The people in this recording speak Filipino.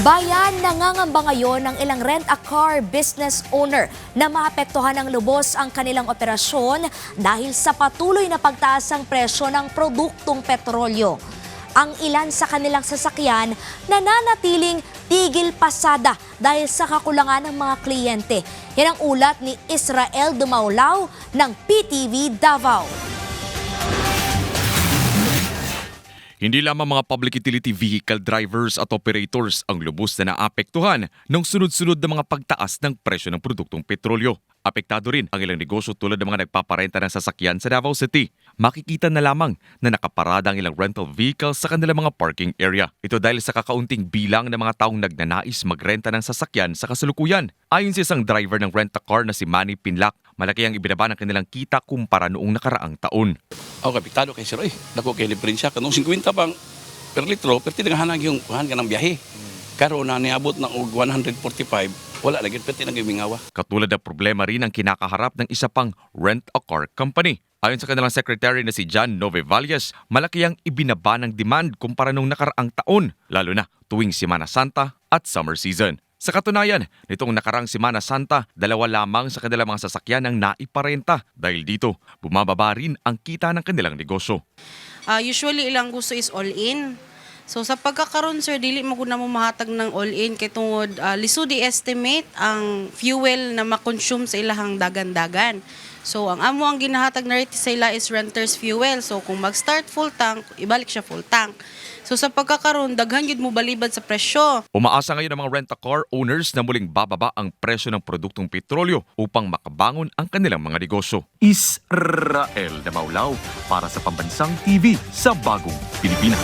Bayan, nangangamba ngayon ng ilang rent-a-car business owner na maapektuhan ng lubos ang kanilang operasyon dahil sa patuloy na pagtaas ng presyo ng produktong petrolyo. Ang ilan sa kanilang sasakyan nananatiling tigil pasada dahil sa kakulangan ng mga kliyente. Yan ang ulat ni Israel Dumaulaw ng PTV Davao. Hindi lamang mga public utility vehicle drivers at operators ang lubos na naapektuhan ng sunod-sunod na mga pagtaas ng presyo ng produktong petrolyo. Apektado rin ang ilang negosyo tulad ng mga nagpaparenta ng sasakyan sa Davao City. Makikita na lamang na nakaparada ang ilang rental vehicles sa kanilang mga parking area. Ito dahil sa kakaunting bilang ng mga taong nagnanais magrenta ng sasakyan sa kasalukuyan. Ayon sa isang driver ng rent-a-car na si Manny Pinlac, malaki ang ibinaba ng kanilang kita kumpara noong nakaraang taon. Ako kapitado kay sir, dako kay librensya kanong 50 pang per litro, pero tinanghanag yung kuhan ka ng biyahe. Karon na niabot ng 145, wala lagi pati nang gimingawa. Katulad ng problema rin ang kinakaharap ng isa pang rent-a-car company. Ayon sa kanilang secretary na si John Novevalles, malaki ang ibinaba ng demand kumpara nung nakaraang taon, lalo na tuwing Semana Santa at summer season. Sa katunayan, nitong nakarang Semana Santa, 2 lamang sa kanilang mga sasakyan ang naiparenta. Dahil dito, bumababa rin ang kita ng kanilang negosyo. Usually ilang gusto is all-in. So sa pagkakaroon sir, dili mo na mo mahatag ng all-in kay tungod lisod i-estimate ang fuel na ma-consume sa ilahang dagan-dagan. So ang amo ang ginahatag na rate sa ila is renter's fuel. So kung mag-start full tank, ibalik siya full tank. So sa pagkakaroon, daghan yun mo balibad sa presyo. Umaasa ngayon ang mga rent-a-car owners na muling bababa ang presyo ng produktong petrolyo upang makabangon ang kanilang mga negosyo. Israel Dumaulaw para sa Pambansang TV sa Bagong Pilipinas.